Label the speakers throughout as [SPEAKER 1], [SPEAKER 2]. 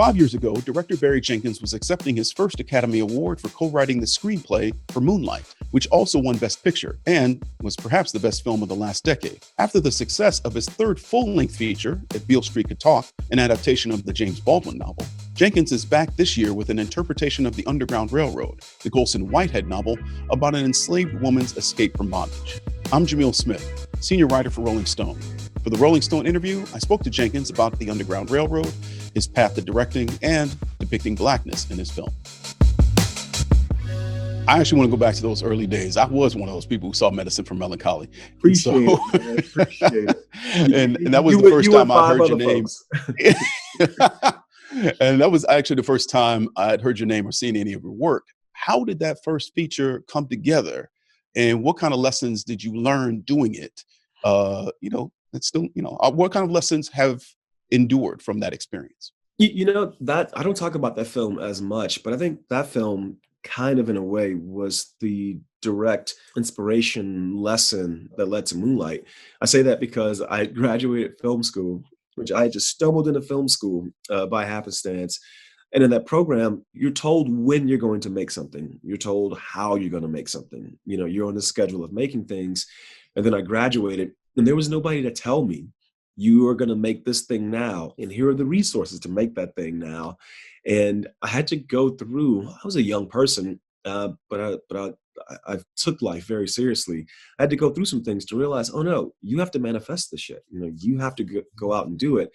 [SPEAKER 1] 5 years ago, director Barry Jenkins was accepting his first Academy Award for co-writing the screenplay for Moonlight, which also won Best Picture and was perhaps the best film of the last decade. After the success of his third full-length feature, If Beale Street Could Talk, an adaptation of the James Baldwin novel, Jenkins is back this year with an interpretation of The Underground Railroad, the Colson Whitehead novel about an enslaved woman's escape from bondage. I'm Jamil Smith, senior writer for Rolling Stone. For the Rolling Stone interview, I spoke to Jenkins about The Underground Railroad, his path to directing, and depicting Blackness in his film. I actually want to go back to those early days. I was one of those people who saw Medicine for Melancholy.
[SPEAKER 2] Appreciate it, man. Appreciate it.
[SPEAKER 1] And that was the first time I heard your name. And that was actually the first time I'd heard your name or seen any of your work. How did that first feature come together? And what kind of lessons did you learn doing it? What kind of lessons have endured from that experience?
[SPEAKER 2] That I don't talk about that film as much, but I think that film kind of in a way was the direct inspiration lesson that led to Moonlight. I say that because I graduated film school, which I just stumbled into film school by happenstance. And in that program, you're told when you're going to make something. You're told how you're going to make something. You're on the schedule of making things. And then I graduated, and there was nobody to tell me, you are going to make this thing now, and here are the resources to make that thing now. And I had to go through, I was a young person, but I took life very seriously. I had to go through some things to realize, oh no, you have to manifest this shit. You have to go out and do it.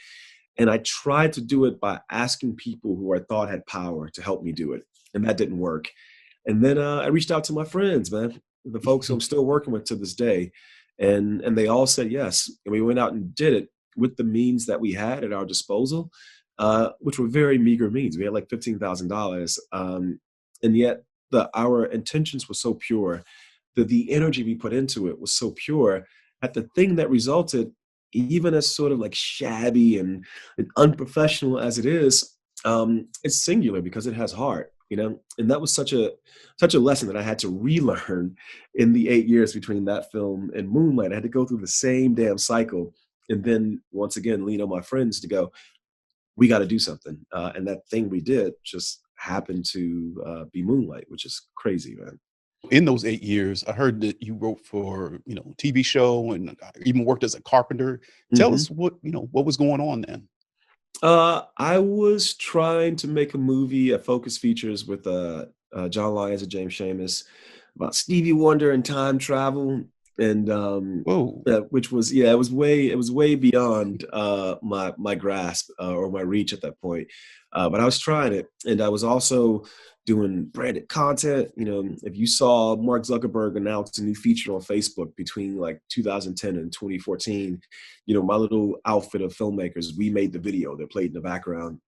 [SPEAKER 2] And I tried to do it by asking people who I thought had power to help me do it. And that didn't work. And then I reached out to my friends, man, the folks who I'm still working with to this day. And they all said yes. And we went out and did it with the means that we had at our disposal, which were very meager means. We had like $15,000. And yet our intentions were so pure, that the energy we put into it was so pure, that the thing that resulted, even as sort of like shabby and unprofessional as it is, it's singular because it has heart. And that was such a lesson that I had to relearn in the 8 years between that film and Moonlight. I had to go through the same damn cycle, and then once again lean on my friends to go, we got to do something. And that thing we did just happened to be Moonlight, which is crazy, man.
[SPEAKER 1] In those 8 years, I heard that you wrote for, TV show and even worked as a carpenter. Tell us what was going on then.
[SPEAKER 2] I was trying to make a movie, a Focus Features with John Lyons and James Seamus about Stevie Wonder and time travel, and
[SPEAKER 1] Whoa.
[SPEAKER 2] which was it was way beyond my grasp or my reach at that point. But I was trying it, and I was also doing branded content. If you saw Mark Zuckerberg announce a new feature on Facebook between like 2010 and 2014, my little outfit of filmmakers, we made the video that played in the background.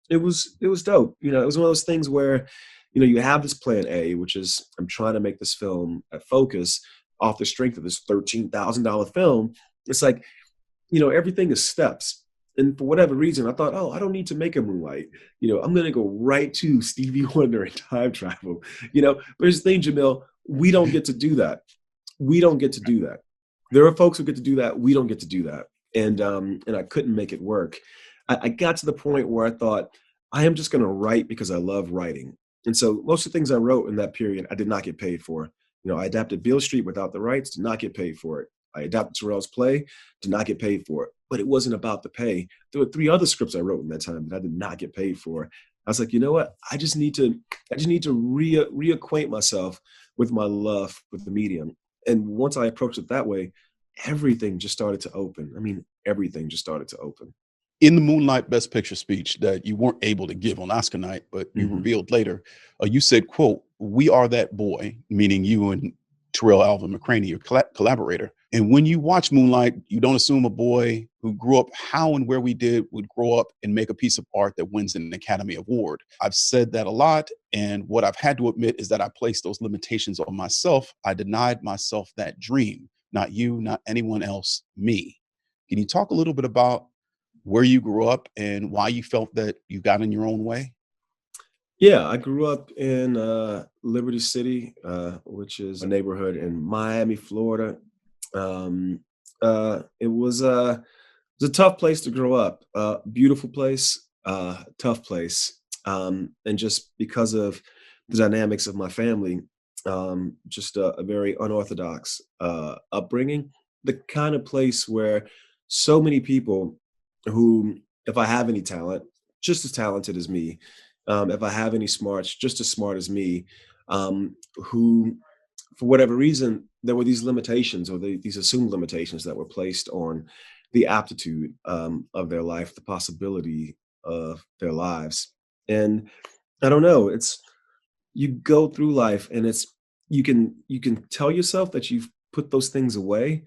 [SPEAKER 2] It was dope. It was one of those things where, you have this plan A, which is I'm trying to make this film at Focus off the strength of this $13,000 film. It's like, everything is steps. And for whatever reason, I thought, I don't need to make a Moonlight. I'm going to go right to Stevie Wonder and time travel. But here's the thing, Jamil, we don't get to do that. We don't get to do that. There are folks who get to do that. We don't get to do that. And I couldn't make it work. I got to the point where I thought, I am just going to write because I love writing. And so most of the things I wrote in that period, I did not get paid for. I adapted Beale Street without the rights, did not get paid for it. I adapted Terrell's play, did not get paid for it. But it wasn't about the pay. There were 3 other scripts I wrote in that time that I did not get paid for. I was like, you know what? I just need to reacquaint myself with my love with the medium. And once I approached it that way, everything just started to open. I mean, everything just started to open.
[SPEAKER 1] In the Moonlight Best Picture speech that you weren't able to give on Oscar night, but you revealed later, you said, quote, "We are that boy," meaning you and Terrell Alvin McCraney, your collaborator. And when you watch Moonlight, you don't assume a boy who grew up how and where we did would grow up and make a piece of art that wins an Academy Award. I've said that a lot. And what I've had to admit is that I placed those limitations on myself. I denied myself that dream. Not you, not anyone else, me. Can you talk a little bit about where you grew up and why you felt that you got in your own way?
[SPEAKER 2] Yeah, I grew up in Liberty City, which is a neighborhood in Miami, Florida. It was a tough place to grow up. Beautiful place, tough place. And just because of the dynamics of my family, just a very unorthodox upbringing, the kind of place where so many people who, if I have any talent, just as talented as me, if I have any smarts, just as smart as me, who, for whatever reason, there were these limitations or these assumed limitations that were placed on the aptitude of their life, the possibility of their lives. And I don't know, it's you go through life and it's you can tell yourself that you've put those things away,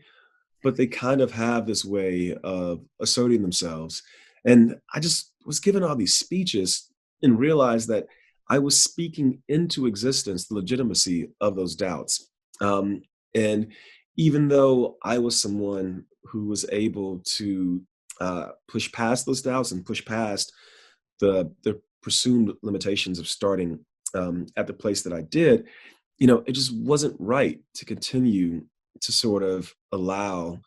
[SPEAKER 2] but they kind of have this way of asserting themselves. And I just was given all these speeches and realized that I was speaking into existence the legitimacy of those doubts. And even though I was someone who was able to push past those doubts and push past the presumed limitations of starting at the place that I did, it just wasn't right to continue to sort of allow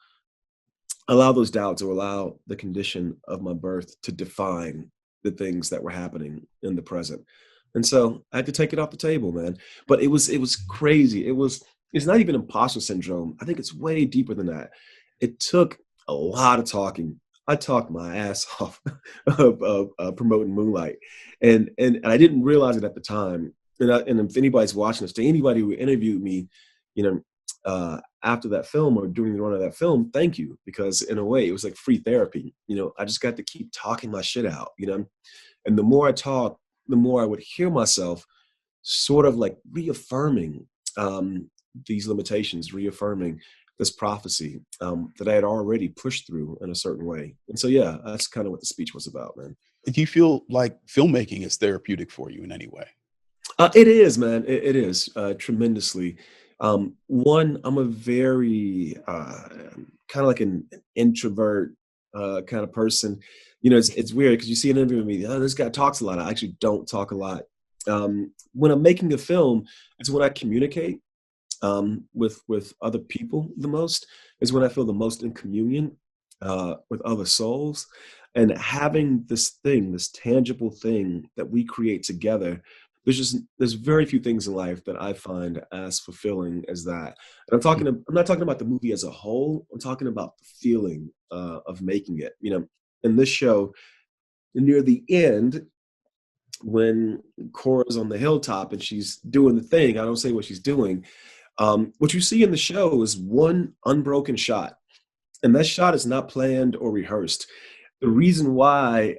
[SPEAKER 2] those doubts or allow the condition of my birth to define the things that were happening in the present. And so I had to take it off the table, man. But it was crazy. It's not even imposter syndrome. I think it's way deeper than that. It took a lot of talking. I talked my ass off of promoting Moonlight, and I didn't realize it at the time. And if anybody's watching this, to anybody who interviewed me, you know, after that film or during the run of that film, thank you, because in a way it was like free therapy. I just got to keep talking my shit out. And the more I talked, the more I would hear myself sort of like reaffirming these limitations, reaffirming this prophecy that I had already pushed through in a certain way. And so, yeah, that's kind of what the speech was about, man.
[SPEAKER 1] Do you feel like filmmaking is therapeutic for you in any way?
[SPEAKER 2] It is, man. It is tremendously. One, I'm a very kind of like an introvert kind of person. It's weird because you see an interview with me. Oh, this guy talks a lot. I actually don't talk a lot. When I'm making a film, it's when I communicate with other people the most. Is when I feel the most in communion with other souls, and having this thing, this tangible thing that we create together. There's very few things in life that I find as fulfilling as that. And I'm not talking about the movie as a whole. I'm talking about the feeling of making it. In this show, near the end, when Cora's on the hilltop and she's doing the thing, I don't say what she's doing. What you see in the show is one unbroken shot, and that shot is not planned or rehearsed. The reason why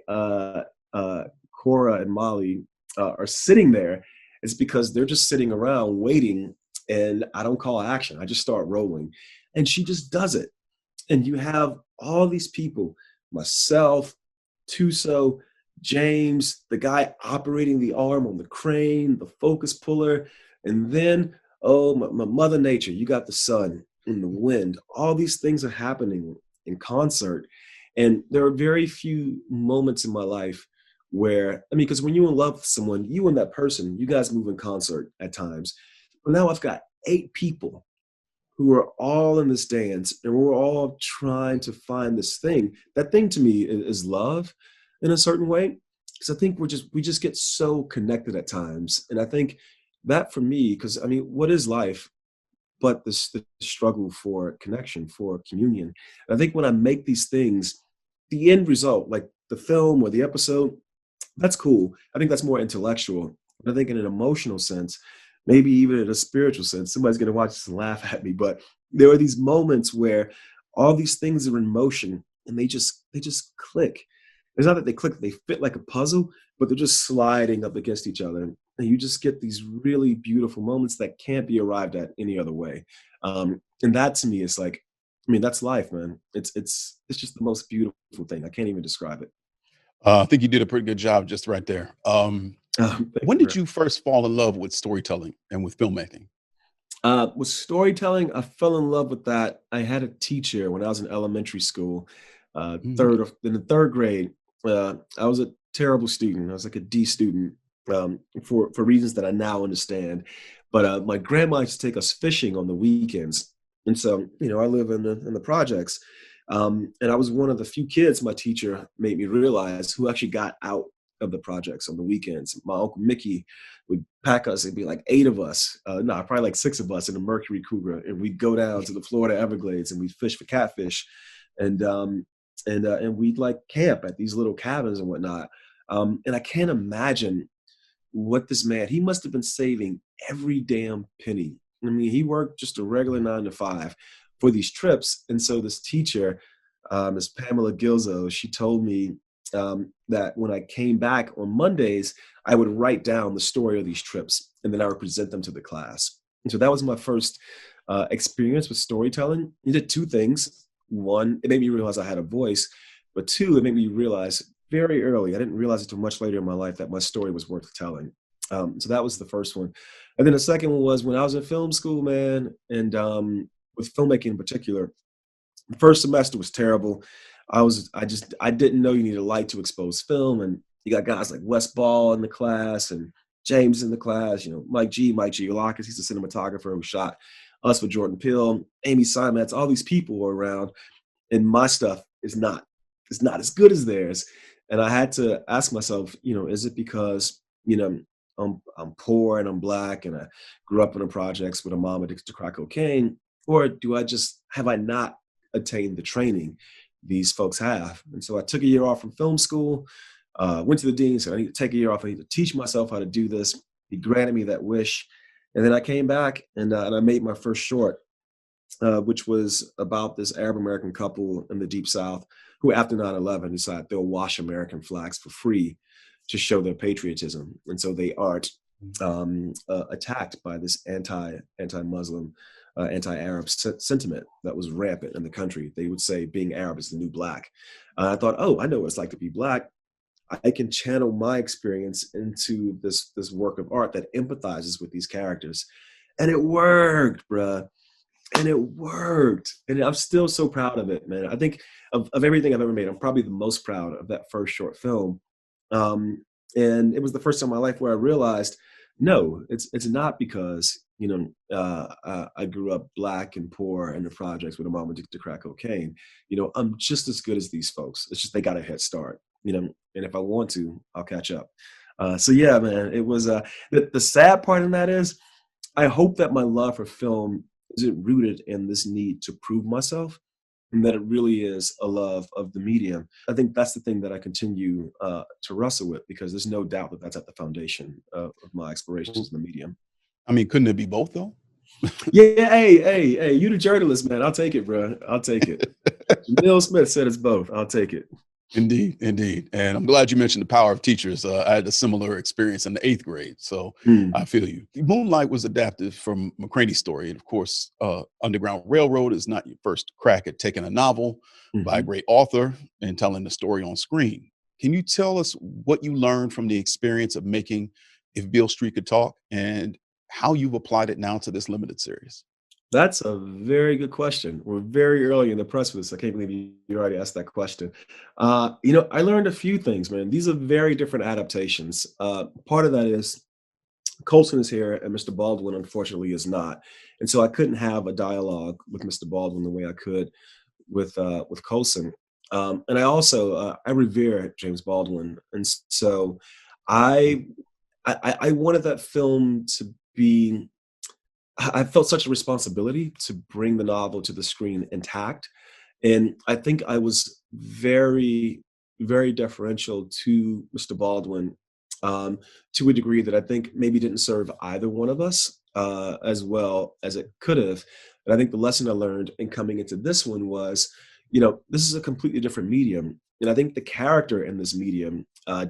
[SPEAKER 2] Cora and Molly are sitting there is because they're just sitting around waiting, and I don't call action. I just start rolling, and she just does it. And you have all these people, myself, Tuso, James, the guy operating the arm on the crane, the focus puller, and then, oh, my Mother Nature, you got the sun and the wind. All these things are happening in concert. And there are very few moments in my life where, because when you're in love with someone, you and that person, you guys move in concert at times. But now I've got 8 people who are all in this dance, and we're all trying to find this thing. That thing to me is love in a certain way, because I think we just get so connected at times. And I think that for me, because what is life but the struggle for connection, for communion? And I think when I make these things, the end result, like the film or the episode, that's cool. I think that's more intellectual. But I think in an emotional sense, maybe even in a spiritual sense, somebody's going to watch this and laugh at me. But there are these moments where all these things are in motion and they just click. It's not that they click, they fit like a puzzle, but they're just sliding up against each other. And you just get these really beautiful moments that can't be arrived at any other way. And that to me is like, that's life, man. It's just the most beautiful thing. I can't even describe it.
[SPEAKER 1] I think you did a pretty good job just right there.
[SPEAKER 2] Thank
[SPEAKER 1] When
[SPEAKER 2] you,
[SPEAKER 1] did
[SPEAKER 2] bro.
[SPEAKER 1] you first fall in love with storytelling and with filmmaking?
[SPEAKER 2] With storytelling, I fell in love with that. I had a teacher when I was in elementary school,
[SPEAKER 1] Mhm.
[SPEAKER 2] in the third grade. I was a terrible student. I was like a D student for reasons that I now understand. But my grandma used to take us fishing on the weekends, and so I live in the projects. And I was one of the few kids my teacher made me realize who actually got out of the projects on the weekends. My Uncle Mickey would pack us, it'd be like 8 of us, no, probably like 6 of us in a Mercury Cougar, and we'd go down to the Florida Everglades and we'd fish for catfish, and we'd like camp at these little cabins and whatnot. And I can't imagine what this man, he must have been saving every damn penny. I mean, he worked just a regular 9 to 5 for these trips. And so this teacher, Miss Pamela Gilzo, she told me that when I came back on Mondays, I would write down the story of these trips and then I would present them to the class. And so that was my first experience with storytelling. It did 2 things. One, it made me realize I had a voice, but 2, it made me realize very early, I didn't realize it until much later in my life, that my story was worth telling. So that was the first one. And then the second one was when I was in film school, man, and with filmmaking in particular, the first semester was terrible. I didn't know you needed light to expose film. And you got guys like Wes Ball in the class and James in the class, Mike G. Ulakis, he's a cinematographer who shot us with Jordan Peele, Amy Simons, all these people were around. And my stuff is not as good as theirs. And I had to ask myself, is it because, I'm poor and I'm Black and I grew up in the projects with a mom addicted to crack cocaine, or have I not attained the training these folks have? And so I took a year off from film school, went to the dean, said I need to take a year off. I need to teach myself how to do this. He granted me that wish. And then I came back and I made my first short, which was about this Arab American couple in the Deep South who, after 9/11, decided they'll wash American flags for free to show their patriotism. And so they aren't attacked by this anti-Muslim, anti-Arab sentiment that was rampant in the country. They would say being Arab is the new Black. I thought, I know what it's like to be Black. I can channel my experience into this work of art that empathizes with these characters. And it worked, bruh. And it worked. And I'm still so proud of it, man. I think of everything I've ever made, I'm probably the most proud of that first short film. And it was the first time in my life where I realized, no, it's not because, I grew up Black and poor in the projects with a mom addicted to crack cocaine. I'm just as good as these folks. It's just they got a head start, and if I want to, I'll catch up. So yeah, man, it was the sad part in that is I hope that my love for film isn't rooted in this need to prove myself, and that it really is a love of the medium. I think that's the thing that I continue to wrestle with, because there's no doubt that that's at the foundation of my explorations in the medium.
[SPEAKER 1] I mean, couldn't it be both though?
[SPEAKER 2] Yeah, hey, you the journalist, man. I'll take it, bro. I'll take it. Jamil Smith said it's both. I'll take it.
[SPEAKER 1] Indeed. And I'm glad you mentioned the power of teachers. I had a similar experience in the 8th grade, so I feel you. Moonlight was adapted from McCraney's story. And of course, Underground Railroad is not your first crack at taking a novel by a great author and telling the story on screen. Can you tell us what you learned from the experience of making If Beale Street Could Talk and how you've applied it now to this limited series?
[SPEAKER 2] That's a very good question. We're very early in the press for this. I can't believe you already asked that question. I learned a few things, man. These are very different adaptations. Part of that is Colson is here and Mr. Baldwin, unfortunately, is not. And so I couldn't have a dialogue with Mr. Baldwin the way I could with Colson. And I also, I revere James Baldwin. And so I wanted that film to be, I felt such a responsibility to bring the novel to the screen intact. And I think I was very, very deferential to Mr. Baldwin, to a degree that I think maybe didn't serve either one of us as well as it could have. And I think the lesson I learned in coming into this one was, this is a completely different medium. And I think the character in this medium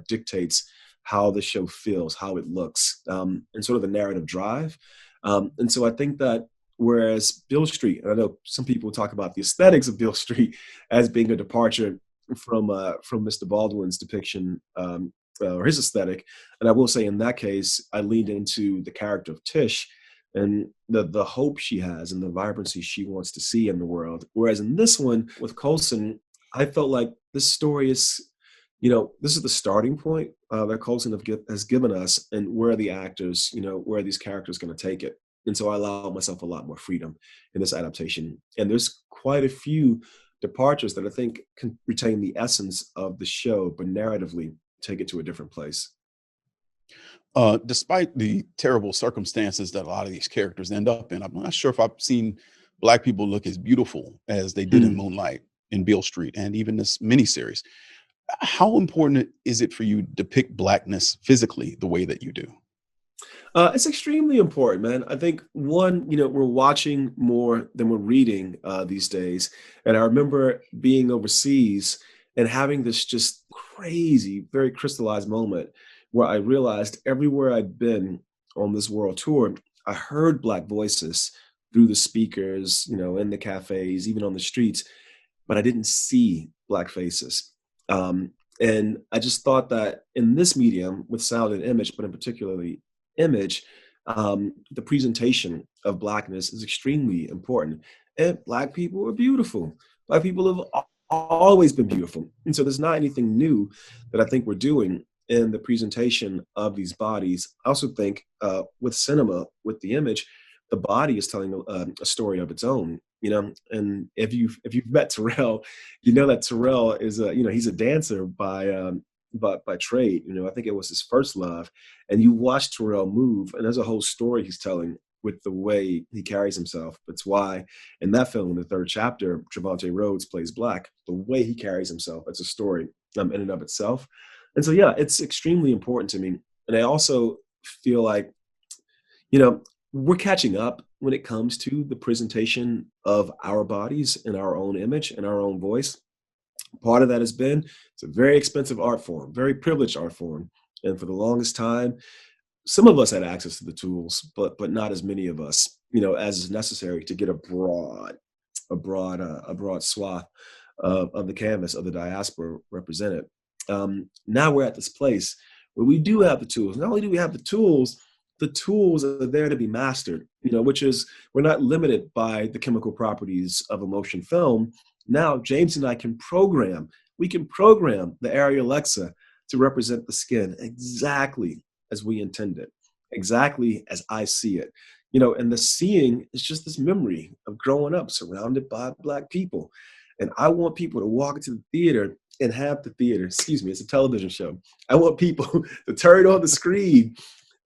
[SPEAKER 2] dictates how the show feels, how it looks, and sort of the narrative drive. And so I think that whereas Beale Street, and I know some people talk about the aesthetics of Beale Street as being a departure from Mr. Baldwin's depiction or his aesthetic, and I will say in that case, I leaned into the character of Tish and the hope she has and the vibrancy she wants to see in the world. Whereas in this one with Colson, I felt like this story is, this is the starting point that Colson has given us, and where are the actors, where are these characters going to take it? And so I allowed myself a lot more freedom in this adaptation. And there's quite a few departures that I think can retain the essence of the show, but narratively take it to a different place.
[SPEAKER 1] Despite the terrible circumstances that a lot of these characters end up in, I'm not sure if I've seen black people look as beautiful as they did in
[SPEAKER 2] Mm.
[SPEAKER 1] Moonlight, in Beale Street, and even this miniseries. How important is it for you to depict blackness physically the way that you do?
[SPEAKER 2] It's extremely important, man. I think one, we're watching more than we're reading these days. And I remember being overseas and having this just crazy, very crystallized moment where I realized everywhere I'd been on this world tour, I heard Black voices through the speakers, in the cafes, even on the streets, but I didn't see Black faces. And I just thought that in this medium with sound and image, but in particularly image, the presentation of Blackness is extremely important. And Black people are beautiful. Black people have always been beautiful. And so there's not anything new that I think we're doing in the presentation of these bodies. I also think with cinema, with the image, the body is telling a story of its own. And if you've met Terrell, you know that Terrell is he's a dancer by trade. I think it was his first love, and you watch Terrell move, and there's a whole story he's telling with the way he carries himself. That's why in that film, in the third chapter, Trevante Rhodes plays Black. The way he carries himself, it's a story in and of itself. And so, yeah, it's extremely important to me. And I also feel like, you know, we're catching up when it comes to the presentation of our bodies in our own image and our own voice. Part of that has been it's a very expensive art form, very privileged art form. And for the longest time, some of us had access to the tools, but not as many of us, as is necessary to get a broad swath of the canvas of the diaspora represented. Now we're at this place where we do have the tools. Not only do we have the tools are there to be mastered, which is we're not limited by the chemical properties of a motion film. Now, James and I we can program the Arri Alexa to represent the skin exactly as we intend it, exactly as I see it. And the seeing is just this memory of growing up surrounded by Black people. And I want people to walk into the theater and have the theater, excuse me, it's a television show. I want people to turn on the screen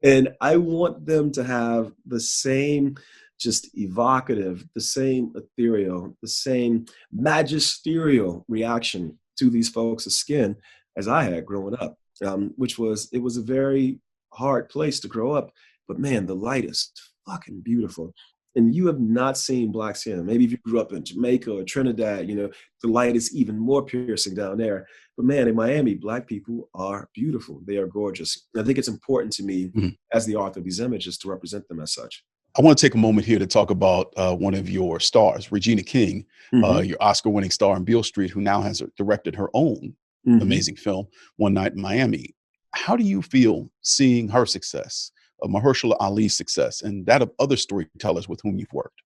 [SPEAKER 2] and I want them to have the same just evocative, the same ethereal, the same magisterial reaction to these folks' skin as I had growing up, it was a very hard place to grow up. But man, the light is fucking beautiful. And you have not seen Black skin. Maybe if you grew up in Jamaica or Trinidad, the light is even more piercing down there. But man, in Miami, Black people are beautiful. They are gorgeous. And I think it's important to me
[SPEAKER 1] Mhm.
[SPEAKER 2] as the author of these images to represent them as such.
[SPEAKER 1] I want to take a moment here to talk about one of your stars, Regina King,
[SPEAKER 2] Hmm.
[SPEAKER 1] your Oscar-winning star in Beale Street, who now has directed her own
[SPEAKER 2] Hmm.
[SPEAKER 1] amazing film, One Night in Miami. How do you feel seeing her success, Mahershala Ali's success, and that of other storytellers with whom you've worked?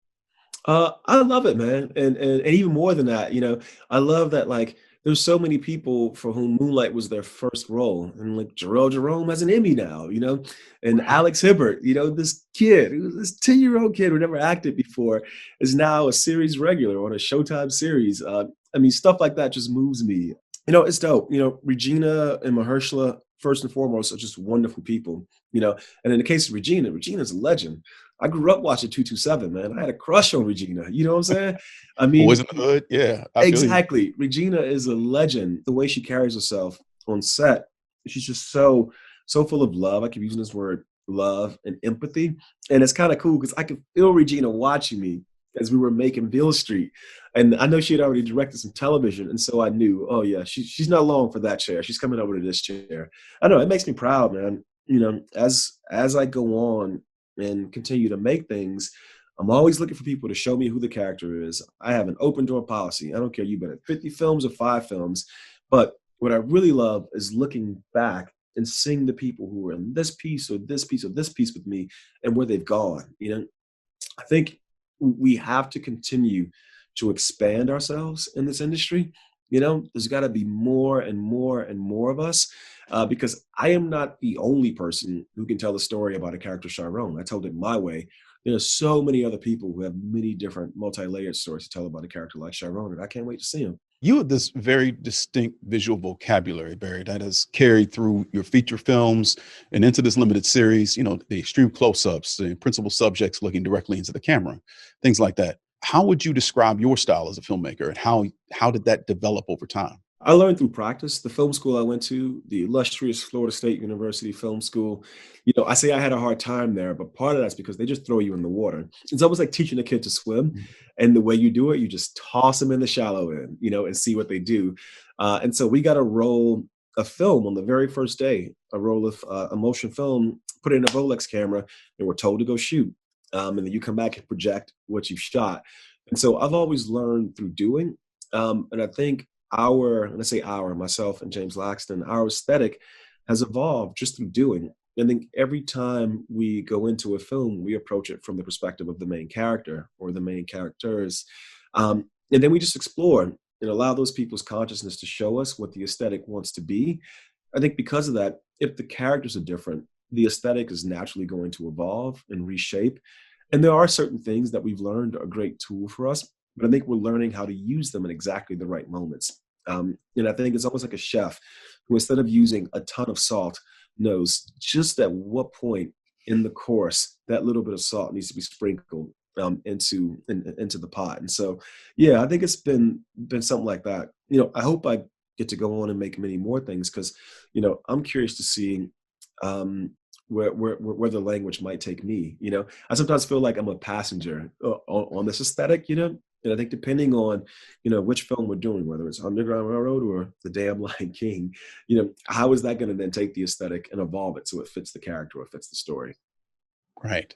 [SPEAKER 2] I love it, man, and even more than that, I love that there's so many people for whom Moonlight was their first role, and like Jarrell Jerome has an Emmy now, and
[SPEAKER 1] Right.
[SPEAKER 2] Alex Hibbert, this kid, this 10-year-old kid who never acted before, is now a series regular on a Showtime series. I mean, stuff like that just moves me. It's dope. Regina and Mahershala, first and foremost, are just wonderful people. And in the case of Regina, Regina's a legend. I grew up watching 227, man. I had a crush on Regina. You know what I'm saying? I
[SPEAKER 1] Boys
[SPEAKER 2] mean,
[SPEAKER 1] in the Hood, yeah, I feel you.
[SPEAKER 2] exactly. Regina is a legend. The way she carries herself on set, she's just so full of love. I keep using this word love and empathy. And it's kind of cool because I could feel Regina watching me as we were making Bill Street. And I know she had already directed some television. And so I knew, oh yeah, she's not long for that chair. She's coming over to this chair. I know it makes me proud, man. As I go on and continue to make things, I'm always looking for people to show me who the character is. I have an open door policy. I don't care you've been in 50 films or 5 films, but what I really love is looking back and seeing the people who are in this piece or this piece or this piece with me and where they've gone. I think we have to continue to expand ourselves in this industry. There's got to be more and more and more of us because I am not the only person who can tell a story about a character Chiron. I told it my way. There's so many other people who have many different multi-layered stories to tell about a character like Chiron, and I can't wait to see him.
[SPEAKER 1] You have this very distinct visual vocabulary, Barry, that has carried through your feature films and into this limited series, the extreme close-ups, the principal subjects looking directly into the camera, things like that. How would you describe your style as a filmmaker, and how did that develop over time?
[SPEAKER 2] I learned through practice. The film school I went to, the illustrious Florida State University Film School, I say I had a hard time there, but part of that's because they just throw you in the water. It's almost like teaching a kid to swim.
[SPEAKER 1] Mhm.
[SPEAKER 2] And the way you do it, you just toss them in the shallow end, and see what they do. And so we got to roll a film on the very first day, a roll of a motion film, put it in a Volex camera, and we're told to go shoot. And then you come back and project what you've shot. And so I've always learned through doing. And I think and I say our, myself and James Laxton, our aesthetic has evolved just through doing. I think every time we go into a film, we approach it from the perspective of the main character or the main characters. And then we just explore and allow those people's consciousness to show us what the aesthetic wants to be. I think because of that, if the characters are different, the aesthetic is naturally going to evolve and reshape. And there are certain things that we've learned are a great tool for us, but I think we're learning how to use them in exactly the right moments. And I think it's almost like a chef who, instead of using a ton of salt, knows just at what point in the course that little bit of salt needs to be sprinkled into the pot. And so, yeah, I think it's been something like that. I hope I get to go on and make many more things because, I'm curious to see where the language might take me. I sometimes feel like I'm a passenger on this aesthetic. And I think depending on, which film we're doing, whether it's Underground Railroad or The Damn Lion King, how is that going to then take the aesthetic and evolve it so it fits the character or fits the story?
[SPEAKER 1] Right.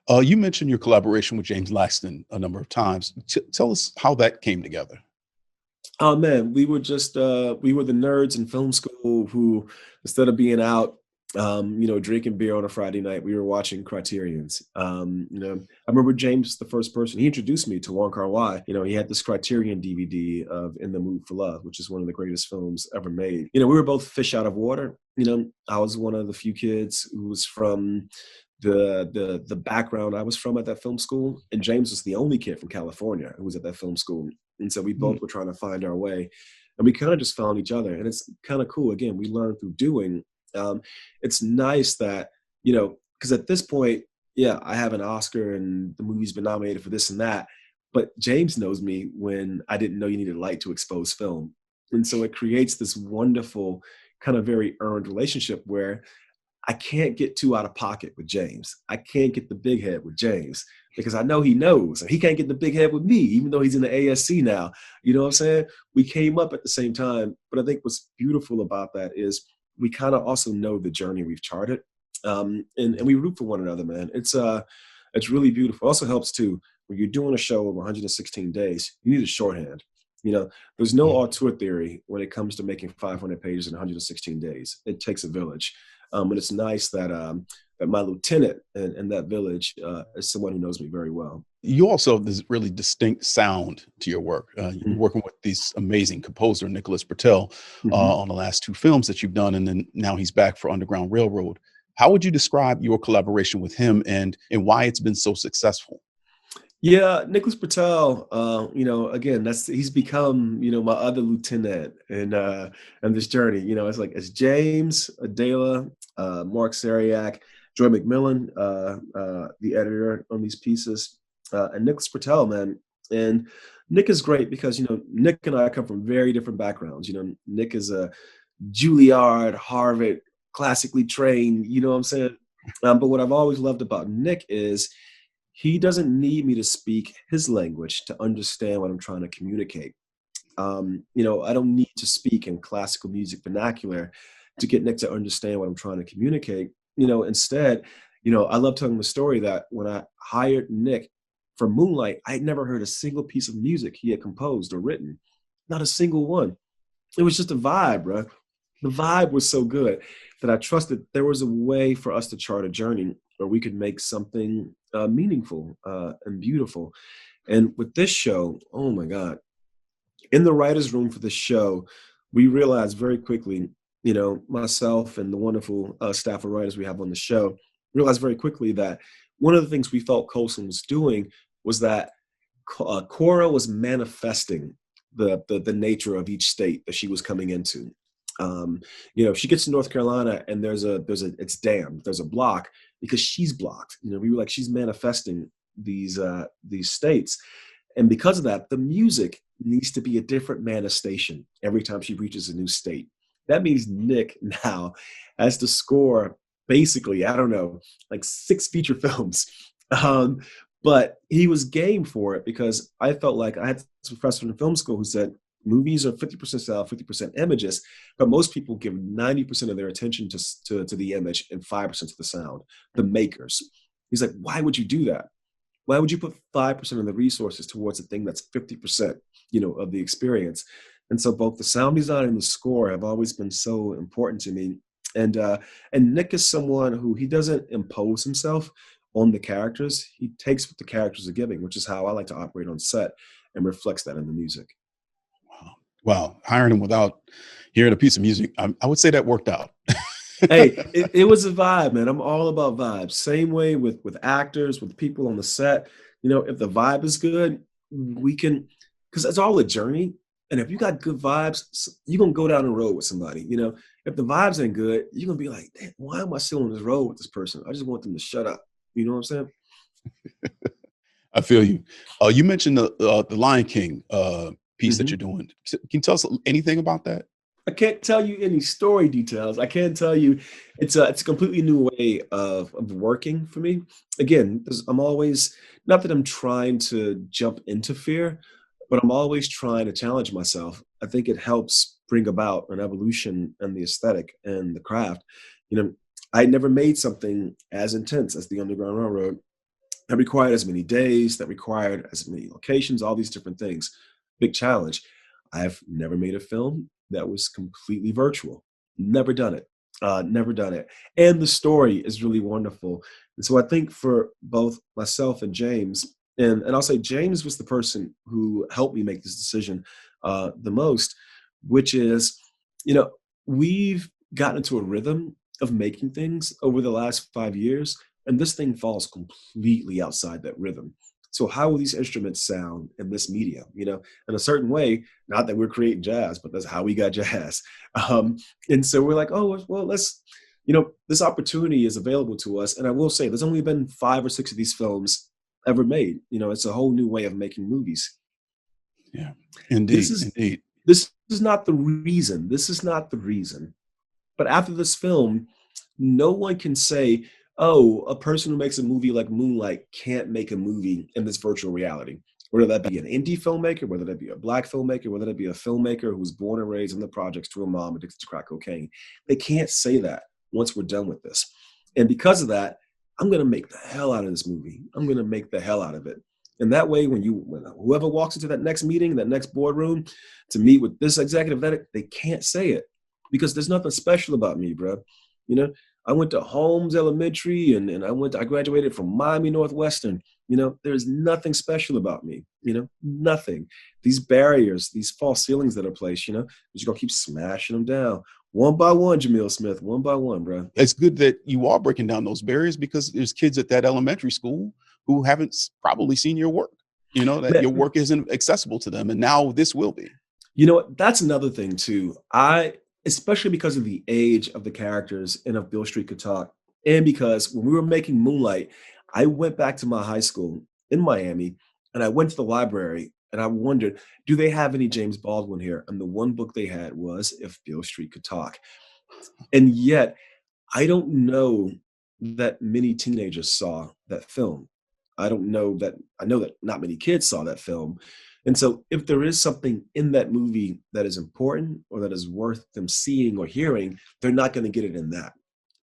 [SPEAKER 1] You mentioned your collaboration with James Laxton a number of times. Tell us how that came together.
[SPEAKER 2] Oh man, we were the nerds in film school who, instead of being out, drinking beer on a Friday night, we were watching Criterion's. I remember James, the first person, he introduced me to Wong Kar-wai. He had this Criterion DVD of In the Mood for Love, which is one of the greatest films ever made. We were both fish out of water. I was one of the few kids who was from the background I was from at that film school, and James was the only kid from California who was at that film school. And so we both were trying to find our way, and we kind of just found each other. And it's kind of cool. Again, we learned through doing. It's nice that, because at this point, yeah, I have an Oscar and the movie's been nominated for this and that, but James knows me when I didn't know you needed light to expose film. And so it creates this wonderful kind of very earned relationship where I can't get too out of pocket with James. I can't get the big head with James because I know he knows, and he can't get the big head with me, even though he's in the ASC now. You know what I'm saying? We came up at the same time, but I think what's beautiful about that is we kind of also know the journey we've charted, and we root for one another, man. It's really beautiful. It also helps too when you're doing a show over 116 days. You need a shorthand. There's no auteur theory when it comes to making 500 pages in 116 days. It takes a village. And it's nice that that my lieutenant in that village is someone who knows me very well.
[SPEAKER 1] You also have this really distinct sound to your work. You're
[SPEAKER 2] Mhm.
[SPEAKER 1] working with this amazing composer, Nicholas Britell,
[SPEAKER 2] Mhm.
[SPEAKER 1] on the last two films that you've done, and then now he's back for Underground Railroad. How would you describe your collaboration with him, and why it's been so successful?
[SPEAKER 2] Yeah, Nicholas Patel, again, he's become, my other lieutenant in this journey. It's like it's James, Adela, Mark Sariak, Joy McMillan, the editor on these pieces, and Nicholas Patel, man. And Nick is great because, Nick and I come from very different backgrounds. Nick is a Juilliard, Harvard, classically trained, you know what I'm saying? But what I've always loved about Nick is he doesn't need me to speak his language to understand what I'm trying to communicate. I don't need to speak in classical music vernacular to get Nick to understand what I'm trying to communicate. Instead, I love telling the story that when I hired Nick for Moonlight, I had never heard a single piece of music he had composed or written, not a single one. It was just a vibe, bro. The vibe was so good that I trusted there was a way for us to chart a journey where we could make something meaningful and beautiful. And with this show, oh my God, in the writer's room for this show, we realized very quickly, myself and the wonderful staff of writers we have on the show, realized very quickly that one of the things we felt Coulson was doing was that Cora was manifesting the nature of each state that she was coming into. Um, she gets to North Carolina and there's a it's dammed. There's a block because she's blocked. We were like she's manifesting these states, and because of that, the music needs to be a different manifestation every time she reaches a new state. That means Nick now has to score basically, I don't know, like 6 feature films. Um, but he was game for it because I felt like I had this professor in film school who said movies are 50% sound, 50% images, but most people give 90% of their attention to the image and 5% to the sound, the makers. He's like, why would you do that? Why would you put 5% of the resources towards a thing that's 50%, of the experience? And so both the sound design and the score have always been so important to me. And Nick is someone who he doesn't impose himself on the characters. He takes what the characters are giving, which is how I like to operate on set and reflects that in the music.
[SPEAKER 1] Wow. Wow. Hiring him without hearing a piece of music, I would say that worked out.
[SPEAKER 2] Hey, it was a vibe, man. I'm all about vibes. Same way with actors, with people on the set. If the vibe is good, we can, because it's all a journey. And if you got good vibes, you're gonna go down the road with somebody. If the vibes ain't good, you're gonna be like, "Damn, why am I still on this road with this person? I just want them to shut up." You know what I'm saying?
[SPEAKER 1] I feel you. You mentioned the Lion King piece that
[SPEAKER 2] Mhm.
[SPEAKER 1] you're doing. Can you tell us anything about that?
[SPEAKER 2] I can't tell you any story details. I can tell you it's a completely new way of working for me. Again, I'm always not that I'm trying to jump into fear, but I'm always trying to challenge myself. I think it helps bring about an evolution in the aesthetic and the craft. You know, I never made something as intense as the Underground Railroad that required as many days, that required as many locations, all these different things. Big challenge. I've never made a film that was completely virtual. Never done it. Never done it. And the story is really wonderful. And so I think for both myself and James, and I'll say James was the person who helped me make this decision the most, which is, you know, we've gotten into a rhythm of making things over the last 5 years, and this thing falls completely outside that rhythm. So how will these instruments sound in this media? In a certain way, not that we're creating jazz, but that's how we got jazz. Um, and so we're like, oh, well, this opportunity is available to us. And I will say, there's only been 5 or 6 of these films ever made. It's a whole new way of making movies.
[SPEAKER 1] Yeah,
[SPEAKER 2] This
[SPEAKER 1] indeed,
[SPEAKER 2] is
[SPEAKER 1] indeed.
[SPEAKER 2] this is not the reason. This is not the reason. But after this film, no one can say, oh, a person who makes a movie like Moonlight can't make a movie in this virtual reality. Whether that be an indie filmmaker, whether that be a black filmmaker, whether that be a filmmaker who was born and raised in the projects to a mom addicted to crack cocaine. They can't say that once we're done with this. And because of that, I'm going to make the hell out of this movie. I'm going to make the hell out of it. And that way, when whoever walks into that next meeting, that next boardroom to meet with this executive, they can't say it because there's nothing special about me, bro. You know, I went to Holmes Elementary and I graduated from Miami Northwestern. There's nothing special about me, nothing. These barriers, these false ceilings that are placed, you're gonna keep smashing them down one by one, Jamil Smith, one by one, bro.
[SPEAKER 1] It's good that you are breaking down those barriers because there's kids at that elementary school who haven't probably seen your work. That your
[SPEAKER 2] Man,
[SPEAKER 1] work isn't accessible to them, and now this will be.
[SPEAKER 2] you know what? That's another thing too. Especially because of the age of the characters and of Bill Street Could Talk, and because when we were making Moonlight, I went back to my high school in Miami and I went to the library and I wondered, do they have any James Baldwin here? And the one book they had was If Bill Street Could Talk. And yet, I don't know that many teenagers saw that film. I know that not many kids saw that film. And so if there is something in that movie that is important or that is worth them seeing or hearing, they're not going to get it in that,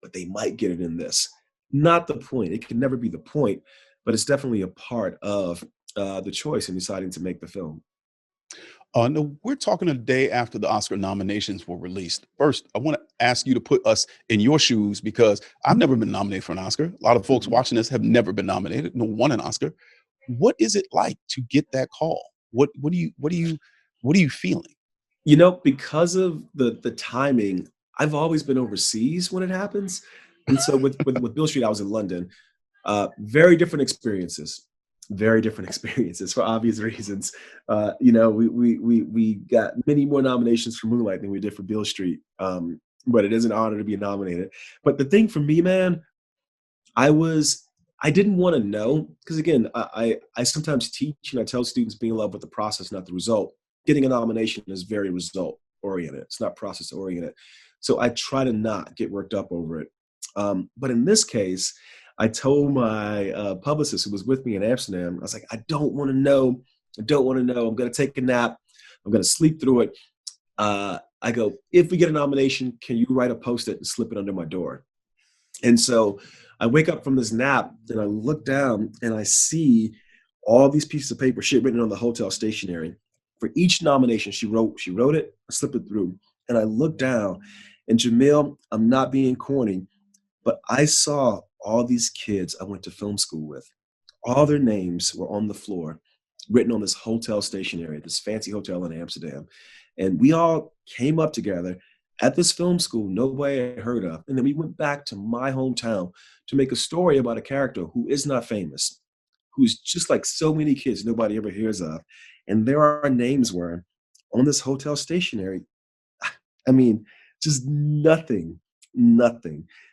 [SPEAKER 2] but they might get it in this. Not the point. It can never be the point, but it's definitely a part of the choice in deciding to make the film.
[SPEAKER 1] No, we're talking a day after the Oscar nominations were released. First, I want to ask you to put us in your shoes because I've never been nominated for an Oscar. A lot of folks
[SPEAKER 2] Mhm.
[SPEAKER 1] watching this have never been nominated, no won an Oscar. What is it like to get that call? What are you feeling?
[SPEAKER 2] Because of the timing, I've always been overseas when it happens. And so with Beale Street, I was in London. Very different experiences. Very different experiences for obvious reasons. We got many more nominations for Moonlight than we did for Beale Street. But it is an honor to be nominated. But the thing for me, man, I didn't want to know because again, I sometimes teach and I tell students be in love with the process, not the result. Getting a nomination is very result oriented. It's not process oriented. So I try to not get worked up over it. But in this case, I told my publicist who was with me in Amsterdam, I was like, I don't want to know. I don't want to know. I'm going to take a nap. I'm going to sleep through it. I go, if we get a nomination, can you write a Post-it and slip it under my door? And so I wake up from this nap and I look down and I see all these pieces of paper, shit written on the hotel stationery. For each nomination, she wrote it, I slipped it through. And I looked down and Jamil, I'm not being corny, but I saw all these kids I went to film school with. All their names were on the floor, written on this hotel stationery, this fancy hotel in Amsterdam. And we all came up together at this film school nobody had heard of. And then we went back to my hometown to make a story about a character who is not famous, who's just like so many kids nobody ever hears of. And there our names were on this hotel stationery. I mean, just nothing.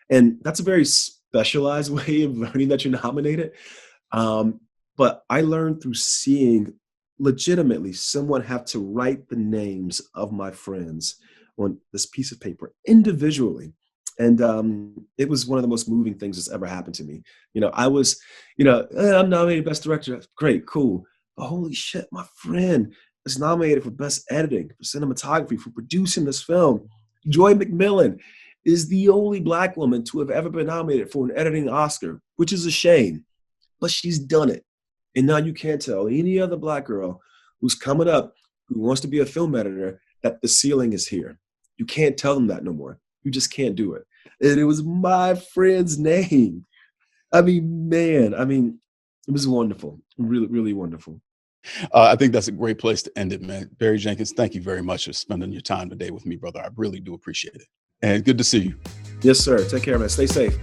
[SPEAKER 2] And that's a very specialized way of learning that you're nominated. But I learned through seeing legitimately someone have to write the names of my friends on this piece of paper individually. And it was one of the most moving things that's ever happened to me. I'm nominated Best Director. Great, cool. But holy shit, my friend is nominated for Best Editing, for Cinematography, for producing this film. Joy McMillan is the only Black woman to have ever been nominated for an editing Oscar, which is a shame. But she's done it. And now you can't tell any other Black girl who's coming up, who wants to be a film editor, that the ceiling is here. You can't tell them that no more. You just can't do it. And it was my friend's name. It was wonderful. Really, really wonderful.
[SPEAKER 1] I think that's a great place to end it, man. Barry Jenkins, thank you very much for spending your time today with me, brother. I really do appreciate it. And good to see you.
[SPEAKER 2] Yes, sir. Take care, man. Stay safe.